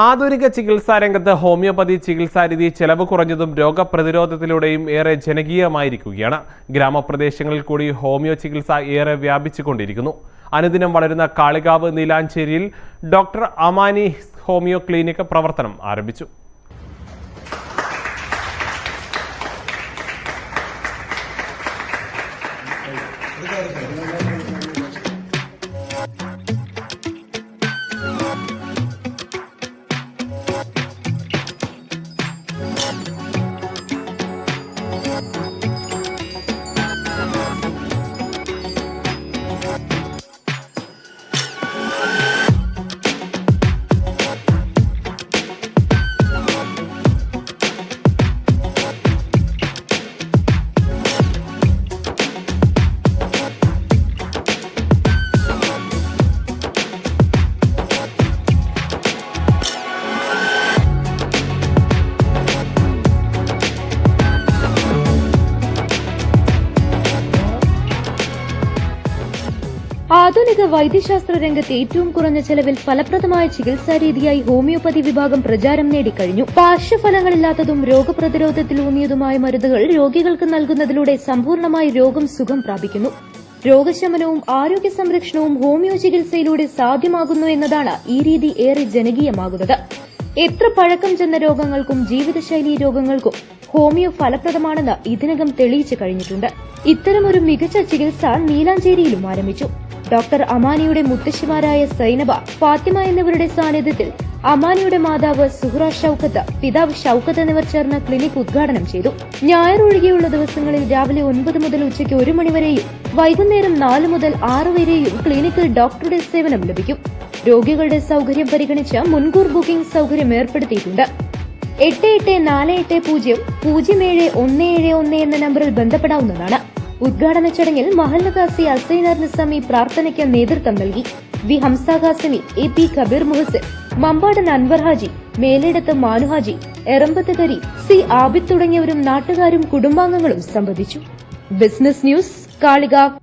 ആധുനിക ചികിത്സാ രംഗത്ത് ഹോമിയോപ്പതി ചികിത്സാരീതി ചെലവ് കുറഞ്ഞതും രോഗപ്രതിരോധത്തിലൂടെയും ഏറെ ജനകീയമായിരിക്കുകയാണ്. ഗ്രാമപ്രദേശങ്ങളിൽ കൂടി ഹോമിയോ ചികിത്സ ഏറെ വ്യാപിച്ചുകൊണ്ടിരിക്കുന്നു. അനുദിനം വളരുന്ന കാളികാവ് നീലാഞ്ചേരിയിൽ ഡോക്ടർ അമാനി ഹോമിയോ ക്ലിനിക് പ്രവർത്തനം ആരംഭിച്ചു. ആധുനിക വൈദ്യശാസ്ത്ര രംഗത്ത് ഏറ്റവും കുറഞ്ഞ ചെലവിൽ ഫലപ്രദമായ ചികിത്സാരീതിയായി ഹോമിയോപ്പതി വിഭാഗം പ്രചാരം നേടിക്കഴിഞ്ഞു. പാർശ്വഫലങ്ങളില്ലാത്തതും രോഗപ്രതിരോധത്തിലൂന്നിയതുമായ മരുന്നുകൾ രോഗികൾക്ക് നൽകുന്നതിലൂടെ സമ്പൂർണ്ണമായി രോഗം സുഖം പ്രാപിക്കുന്നു. രോഗശമനവും ആരോഗ്യ സംരക്ഷണവും ഹോമിയോ ചികിത്സയിലൂടെ സാധ്യമാകുന്നു എന്നതാണ് ഈ രീതി ഏറെ ജനകീയമാകുന്നത്. എത്ര പഴക്കം ചെന്ന രോഗങ്ങൾക്കും ജീവിതശൈലീ രോഗങ്ങൾക്കും ഹോമിയോ ഫലപ്രദമാണെന്ന് ഇതിനകം തെളിയിച്ചു കഴിഞ്ഞിട്ടുണ്ട്. ഇത്തരമൊരു മികച്ച ചികിത്സ നീലാഞ്ചേരിയിലും ആരംഭിച്ചു. ഡോക്ടർ അമാനിയുടെ മുത്തശ്ശിമാരായ സൈനബ, ഫാത്തിമ എന്നിവരുടെ സാന്നിധ്യത്തിൽ അമാനിയുടെ മാതാവ് സുഹ്റ ഷൌക്കത്ത്, പിതാവ് ഷൌക്കത്ത് എന്നിവർ ചേർന്ന് ക്ലിനിക് ഉദ്ഘാടനം ചെയ്തു. ഞായർ ഒഴികെയുള്ള ദിവസങ്ങളിൽ രാവിലെ 9 മുതൽ ഉച്ചയ്ക്ക് 1 മണിവരെയും വൈകുന്നേരം 4 മുതൽ 6 വരെയും ക്ലിനിക്കിൽ ഡോക്ടറുടെ സേവനം ലഭിക്കും. രോഗികളുടെ സൌകര്യം പരിഗണിച്ച് മുൻകൂർ ബുക്കിംഗ് സൌകര്യം ഏർപ്പെടുത്തിയിട്ടുണ്ട്. 8848000711 എന്ന നമ്പറിൽ ബന്ധപ്പെടാവുന്നതാണ്. ഉദ്ഘാടന ചടങ്ങിൽ മഹല്ല് ഖാസി അസൈനർ നിസാമി പ്രാർത്ഥനയ്ക്ക് നേതൃത്വം നൽകി. V Hamsa Khasimi, A P Kabeer Muhasin, Mambadan Anwar Haji, Meledath Manuhaji, Erambath Kari, C Abid തുടങ്ങിയവരും നാട്ടുകാരും കുടുംബാംഗങ്ങളും സംബന്ധിച്ചു. Business news, Kalikavu.